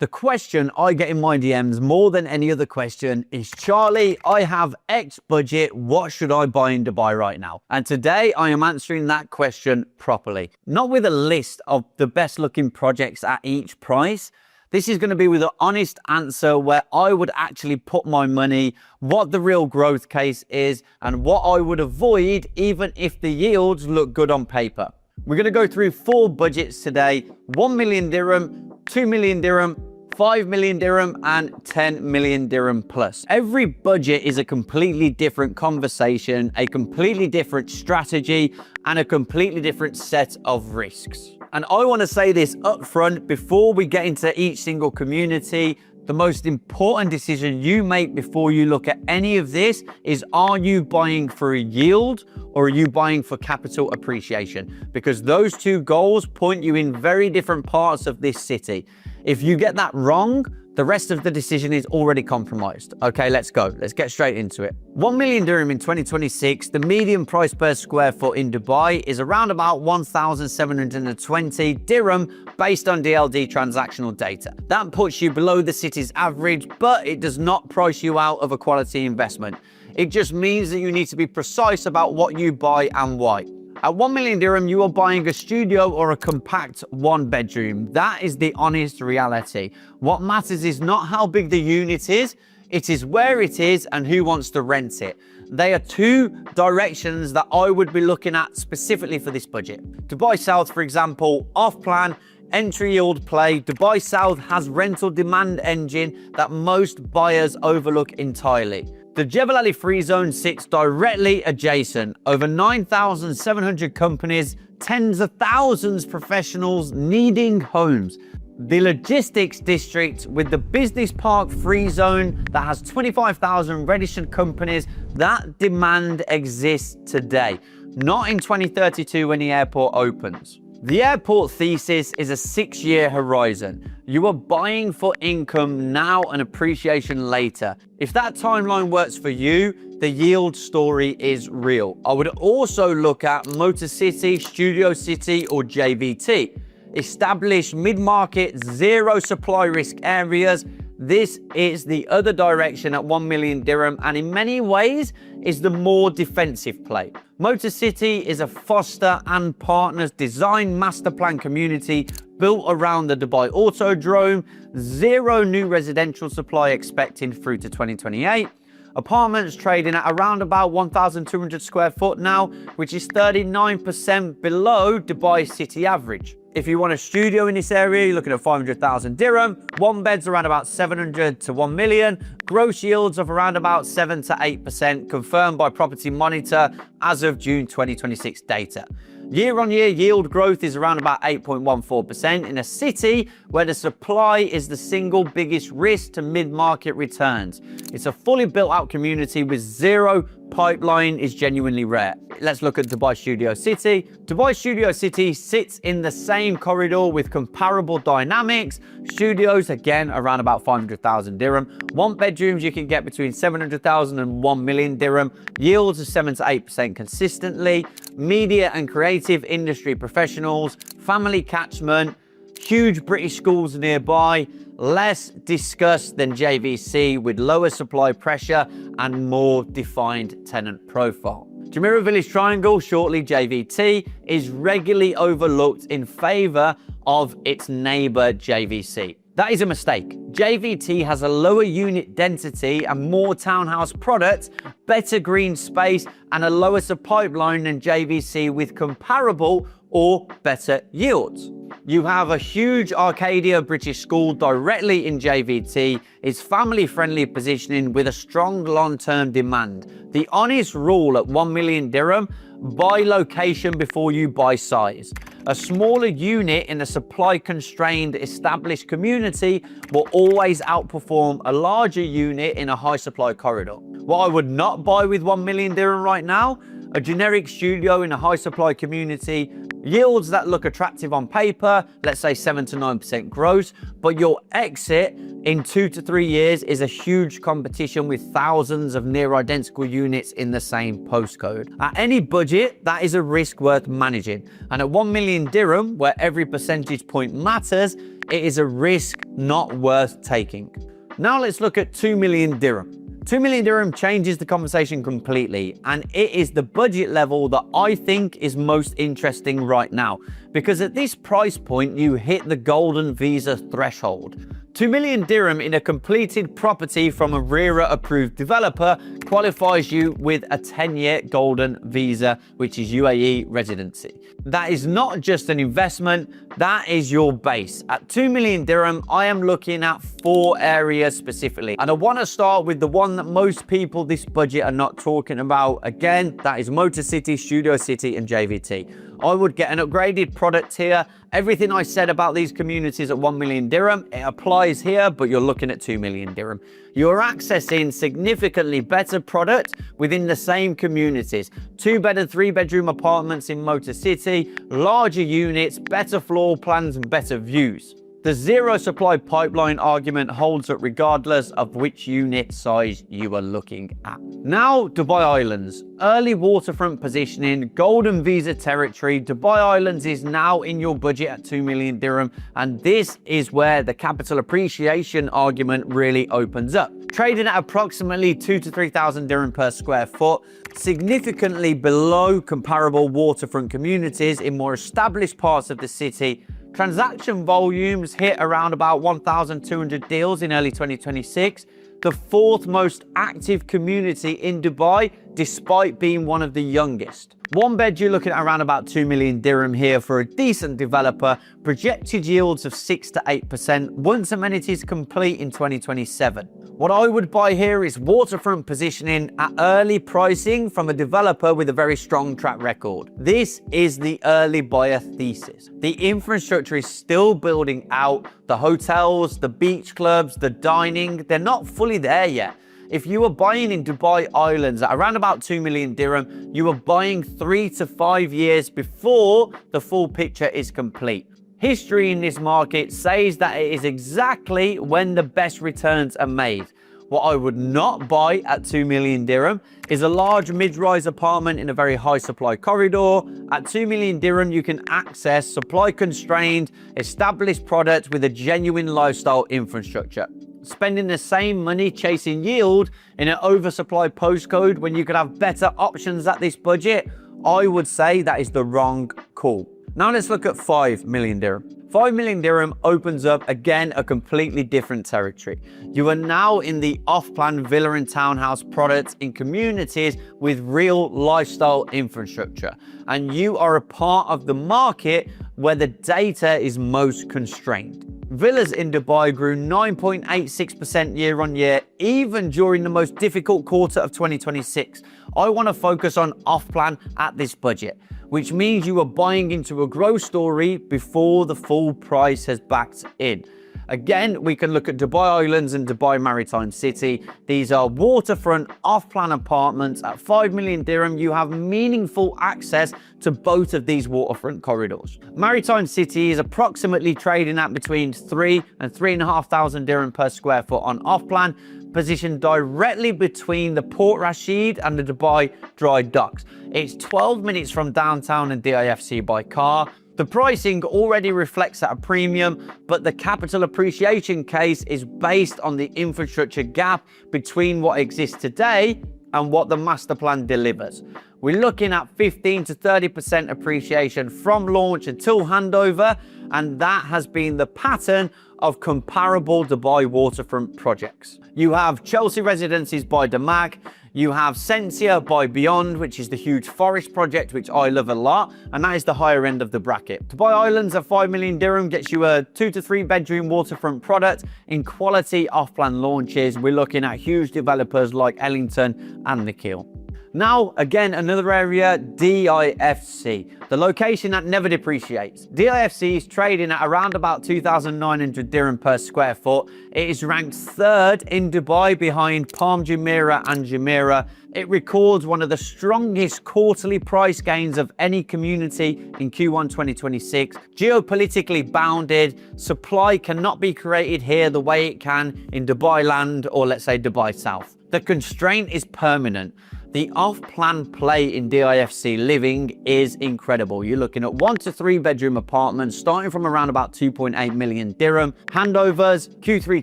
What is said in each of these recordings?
The question I get in my DMs more than any other question is, Charlie, I have X budget, what should I buy in Dubai right now? And today I am answering that question properly. Not with a list of the best looking projects at each price. This is going to be with an honest answer where I would actually put my money, what the real growth case is, and what I would avoid even if the yields look good on paper. We're going to go through 4 budgets today: 1 million dirham, 2 million dirham, 5 million dirham and 10 million dirham plus. Every budget is a completely different conversation, a completely different strategy, and a completely different set of risks. And I want to say this up front before we get into each single community. The most important decision you make before you look at any of this is, are you buying for a yield or are you buying for capital appreciation? Because those two goals point you in very different parts of this city. If you get that wrong, the rest of the decision is already compromised. Okay, let's go. Let's get straight into it. 1 million dirham in 2026, the median price per square foot in Dubai is around about 1,720 dirham based on DLD transactional data. That puts you below the city's average, but it does not price you out of a quality investment. It just means that you need to be precise about what you buy and why. At 1 million dirham, you are buying a studio or a compact 1-bedroom. That is the honest reality. What matters is not how big the unit is, it is where it is and who wants to rent it. They are 2 directions that I would be looking at specifically for this budget. Dubai South, for example, off-plan, entry yield play. Dubai South has rental demand engine that most buyers overlook entirely. The Jebel Ali free zone sits directly adjacent. Over 9,700 companies, tens of thousands professionals needing homes. The logistics district with the business park free zone that has 25,000 registered companies, that demand exists today, not in 2032 when the airport opens. The airport thesis is a 6-year horizon. You are buying for income now and appreciation later. If that timeline works for you, the yield story is real. I would also look at Motor City, Studio City, or JVT. Established mid-market, zero supply risk areas. This is the other direction at 1 million dirham, and in many ways is the more defensive play. Motor City is a Foster and Partners design master plan community built around the Dubai Autodrome, zero new residential supply expected through to 2028. Apartments trading at around about 1,200 square foot now, which is 39% below Dubai city average. If you want a studio in this area, you're looking at 500,000 dirham. 1 bed's around about 700 to 1 million. Gross yields of around about 7 to 8%, confirmed by Property Monitor as of June 2026 data. Year-on-year yield growth is around about 8.14% in a city where the supply is the single biggest risk to mid-market returns. It's a fully built-out community with zero pipeline is genuinely rare. Let's look at Dubai Studio City. Dubai Studio City sits in the same corridor with comparable dynamics. Studios, again, around about 500,000 dirham. 1-bedrooms you can get between 700,000 and 1 million dirham. Yields of 7 to 8% consistently. Media and creative industry professionals. Family catchment. Huge British schools nearby. Less discussed than JVC with lower supply pressure and more defined tenant profile. Jumeirah Village Triangle, shortly JVT, is regularly overlooked in favour of its neighbour JVC. That is a mistake. JVT has a lower unit density and more townhouse product, better green space and a lower pipeline than JVC with comparable or better yields. You have a huge Arcadia British school directly in JVT. It's family-friendly positioning with a strong long-term demand. The honest rule at 1 million dirham, buy location before you buy size. A smaller unit in a supply-constrained established community will always outperform a larger unit in a high-supply corridor. What I would not buy with 1 million dirham right now, a generic studio in a high supply community, Yields that look attractive on paper, let's say 7 to 9% gross, but your exit in 2 to 3 years is a huge competition with thousands of near identical units in the same postcode. At any budget, that is a risk worth managing. And at 1 million dirham, where every percentage point matters, it is a risk not worth taking. Now let's look at 2 million dirham. 2 million dirham changes the conversation completely, and it is the budget level that I think is most interesting right now, because at this price point you hit the golden visa threshold. 2 million dirham in a completed property from a RERA approved developer qualifies you with a 10-year golden visa, which is UAE residency. That is not just an investment, that is your base. At 2 million dirham, I am looking at 4 areas specifically. And I want to start with the one that most people this budget are not talking about. Again, that is Motor City, Studio City and JVT. I would get an upgraded product here. Everything I said about these communities at 1 million dirham, it applies here, but you're looking at 2 million dirham. You're accessing significantly better product within the same communities. 2-bed and 3-bedroom apartments in Motor City, larger units, better floor plans and better views. The zero supply pipeline argument holds up regardless of which unit size you are looking at. Now, Dubai Islands. Early waterfront positioning, golden visa territory. Dubai Islands is now in your budget at 2 million dirham, and this is where the capital appreciation argument really opens up. Trading at approximately 2,000 to 3,000 dirham per square foot, significantly below comparable waterfront communities in more established parts of the city. Transaction volumes hit around about 1,200 deals in early 2026. The 4th most active community in Dubai, despite being one of the youngest. 1 bed, you're looking at around about 2 million dirham here for a decent developer. Projected yields of 6 to 8% once amenities complete in 2027. What I would buy here is waterfront positioning at early pricing from a developer with a very strong track record. This is the early buyer thesis. The infrastructure is still building out. The hotels, the beach clubs, the dining, they're not fully there yet. If you were buying in Dubai Islands at around about 2 million dirham, you are buying 3 to 5 years before the full picture is complete. History in this market says that it is exactly when the best returns are made. What I would not buy at 2 million dirham is a large mid-rise apartment in a very high supply corridor. At 2 million dirham, you can access supply constrained, established products with a genuine lifestyle infrastructure. Spending the same money chasing yield in an oversupply postcode when you could have better options at this budget, I would say that is the wrong call. Now let's look at 5 million dirham. 5 million dirham opens up, again, a completely different territory. You are now in the off-plan villa and townhouse products in communities with real lifestyle infrastructure. And you are a part of the market where the data is most constrained. Villas in Dubai grew 9.86% year on year, even during the most difficult quarter of 2026. I want to focus on off-plan at this budget, which means you are buying into a growth story before the full price has backed in. Again, we can look at Dubai Islands and Dubai Maritime City. These are waterfront off-plan apartments. At 5 million dirham, you have meaningful access to both of these waterfront corridors. Maritime City is approximately trading at between 3 and 3,500 dirham per square foot on off-plan, positioned directly between the Port Rashid and the Dubai Dry Docks. It's 12 minutes from downtown and DIFC by car. The pricing already reflects at a premium, but the capital appreciation case is based on the infrastructure gap between what exists today and what the master plan delivers. We're looking at 15 to 30% appreciation from launch until handover, and that has been the pattern of comparable Dubai waterfront projects. You have Chelsea Residences by Damag, you have Sensia by Beyond, which is the huge forest project, which I love a lot, and that is the higher end of the bracket. Dubai Islands at 5 million dirham gets you a 2 to 3 bedroom waterfront product in quality off-plan launches. We're looking at huge developers like Ellington and Nikhil. Now, again, another area, DIFC, the location that never depreciates. DIFC is trading at around about 2,900 dirham per square foot. It is ranked third in Dubai behind Palm Jumeirah and Jumeirah. It records one of the strongest quarterly price gains of any community in Q1 2026. Geopolitically bounded, supply cannot be created here the way it can in Dubai land or let's say Dubai South. The constraint is permanent. The off-plan play in DIFC living is incredible. You're looking at 1 to 3 bedroom apartments starting from around about 2.8 million dirham. Handovers Q3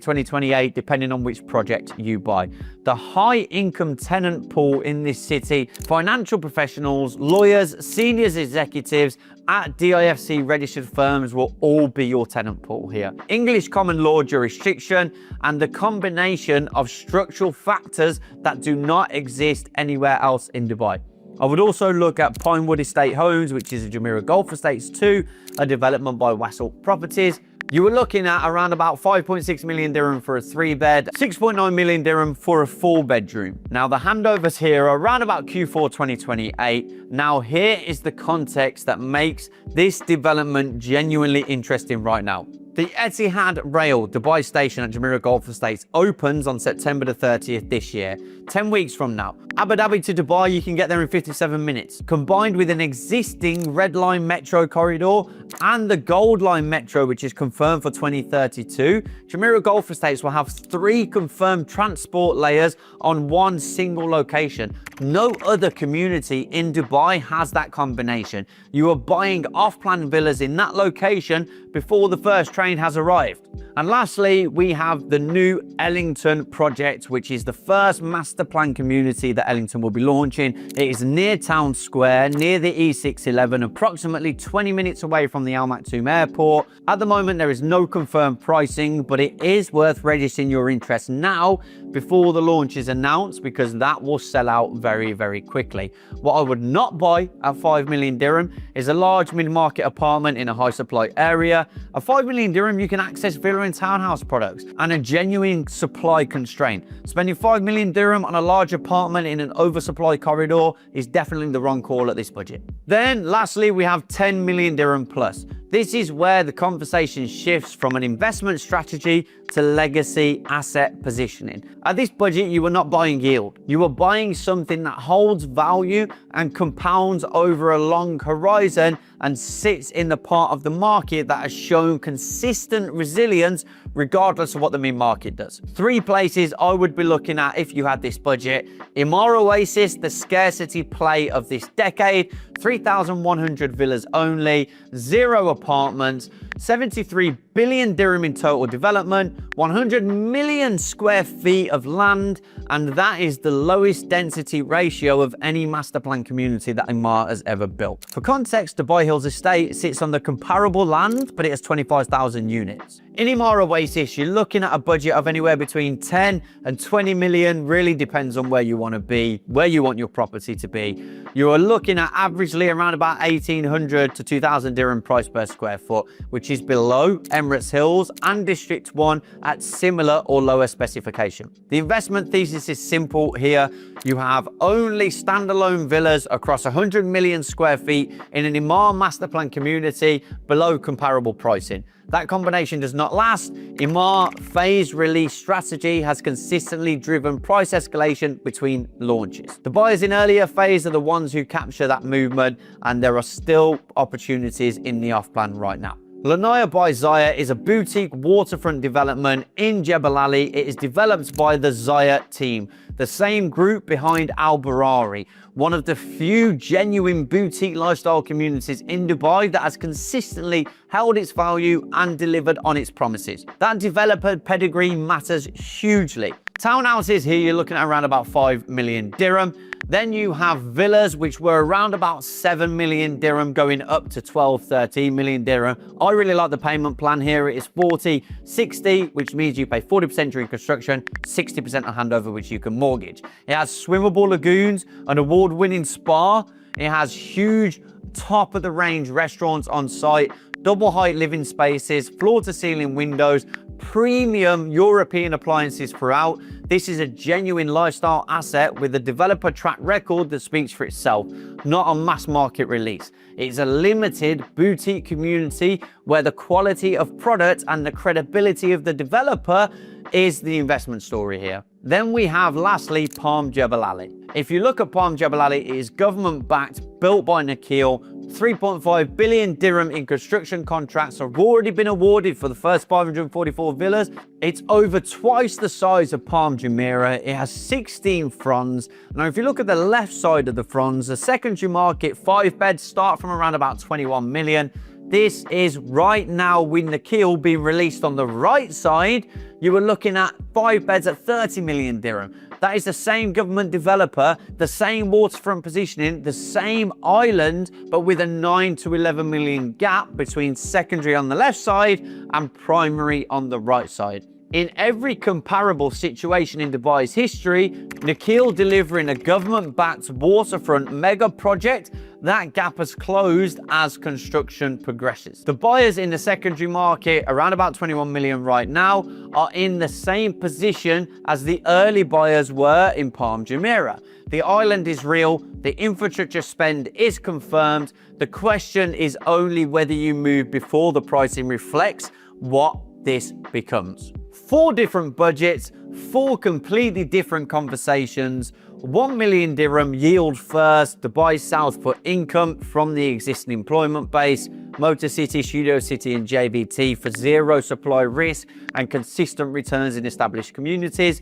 2028, depending on which project you buy. The high income tenant pool in this city, financial professionals, lawyers, seniors executives at DIFC registered firms will all be your tenant pool here. English common law jurisdiction and the combination of structural factors that do not exist anywhere else in Dubai. I would also look at Pinewood Estate Homes, which is a Jumeirah Golf Estates 2, a development by Wassel Properties. You were looking at around about 5.6 million dirham for a 3-bed, 6.9 million dirham for a 4-bedroom. Now the handovers here are around about Q4 2028. Now here is the context that makes this development genuinely interesting right now. The Etihad Rail Dubai station at Jumeirah Golf Estates opens on September the 30th this year, 10 weeks from now. Abu Dhabi to Dubai, you can get there in 57 minutes. Combined with an existing Red Line Metro corridor and the Gold Line Metro, which is confirmed for 2032, Jumeirah Golf Estates will have 3 confirmed transport layers on one single location. No other community in Dubai has that combination. You are buying off-plan villas in that location before the first train has arrived. And lastly, we have the new Ellington project, which is the first master plan community that Ellington will be launching. It is near Town Square, near the E611, approximately 20 minutes away from the Al Maktoum Airport. At the moment, there is no confirmed pricing, but it is worth registering your interest now before the launch is announced, because that will sell out very, very quickly. What I would not buy at 5 million dirham is a large mid-market apartment in a high supply area. At 5 million dirham, you can access villa and townhouse products and a genuine supply constraint. Spending 5 million dirham on a large apartment in an oversupply corridor is definitely the wrong call at this budget. Then lastly, we have 10 million dirham plus. This is where the conversation shifts from an investment strategy to legacy asset positioning. At this budget, you are not buying yield. You are buying something that holds value and compounds over a long horizon and sits in the part of the market that has shown consistent resilience regardless of what the main market does. 3 places I would be looking at if you had this budget. Emaar Oasis, the scarcity play of this decade, 3,100 villas only, 0 apartments, 73 billion dirham in total development, 100 million square feet of land, and that is the lowest density ratio of any master plan community that Emaar has ever built. For context, Dubai Hills Estate sits on the comparable land, but it has 25,000 units. In Emaar Oasis, you're looking at a budget of anywhere between 10 and 20 million, really depends on where you want to be, where you want your property to be. You are looking at averagely around about 1,800 to 2,000 dirham price per square foot, which is below Emirates Hills and District 1 at similar or lower specification. The investment thesis is simple here. You have only standalone villas across 100 million square feet in an Emaar master plan community below comparable pricing. That combination does not last. Emaar phased release strategy has consistently driven price escalation between launches. The buyers in earlier phase are the ones who capture that movement, and there are still opportunities in the off-plan right now. Lunaya by Zaya is a boutique waterfront development in Jebel Ali. It is developed by the Zaya team, the same group behind Al Barari, one of the few genuine boutique lifestyle communities in Dubai that has consistently held its value and delivered on its promises. That developer pedigree matters hugely. Townhouses here, you're looking at around about 5 million dirham. Then you have villas, which were around about 7 million dirham, going up to 12, 13 million dirham. I really like the payment plan here. It is 40-60, which means you pay 40% during construction, 60% on handover, which you can mortgage. It has swimmable lagoons, an award-winning spa. It has huge top-of-the-range restaurants on site, double-height living spaces, floor-to-ceiling windows, premium European appliances throughout. This is a genuine lifestyle asset with a developer track record that speaks for itself, not a mass market release. It's a limited boutique community where the quality of product and the credibility of the developer is the investment story here. Then we have lastly Palm Jebel Ali. If you look at Palm Jebel Ali, it is government backed, built by Nikhil. 3.5 billion dirham in construction contracts have already been awarded for the first 544 villas. It's over twice the size of Palm Jumeirah. It has 16 fronds. Now, if you look at the left side of the fronds, the secondary market 5 beds start from around about 21 million. This is right now with Nikhil being released on the right side. You were looking at 5 beds at 30 million dirham. That is the same government developer, the same waterfront positioning, the same island, but with a 9 to 11 million gap between secondary on the left side and primary on the right side. In every comparable situation in Dubai's history, Nikhil delivering a government-backed waterfront mega project, that gap has closed as construction progresses. The buyers in the secondary market, around about 21 million right now, are in the same position as the early buyers were in Palm Jumeirah. The island is real, the infrastructure spend is confirmed. The question is only whether you move before the pricing reflects what this becomes. 4 different budgets, 4 completely different conversations. 1 million dirham yield first, Dubai South put income from the existing employment base, Motor City, Studio City and JBT for 0 supply risk and consistent returns in established communities.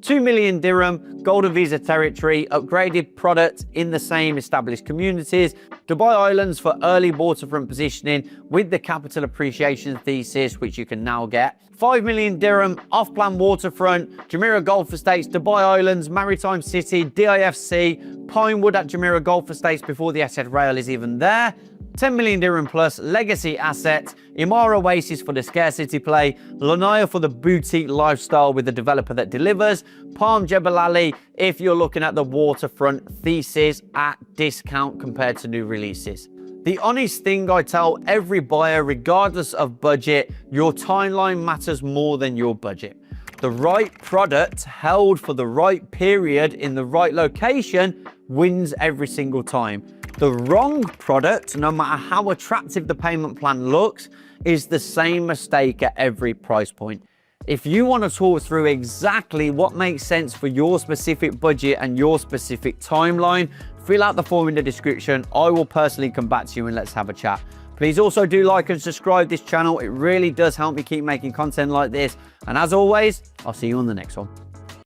2 million dirham, Golden Visa territory, upgraded product in the same established communities. Dubai Islands for early waterfront positioning with the capital appreciation thesis, which you can now get. 5 million dirham, off-plan waterfront, Jumeirah Golf Estates, Dubai Islands, Maritime City, DIFC, Pinewood at Jumeirah Golf Estates before the Etihad rail is even there. 10 million dirham plus legacy asset, Emaar Oasis for the scarcity play, Lunaya for the boutique lifestyle with the developer that delivers, Palm Jebel Ali if you're looking at the waterfront thesis at discount compared to new releases. The honest thing I tell every buyer, regardless of budget, your timeline matters more than your budget. The right product held for the right period in the right location wins every single time. The wrong product, no matter how attractive the payment plan looks, is the same mistake at every price point. If you want to talk through exactly what makes sense for your specific budget and your specific timeline, fill out the form in the description. I will personally come back to you and let's have a chat. Please also do like and subscribe this channel. It really does help me keep making content like this. And as always, I'll see you on the next one.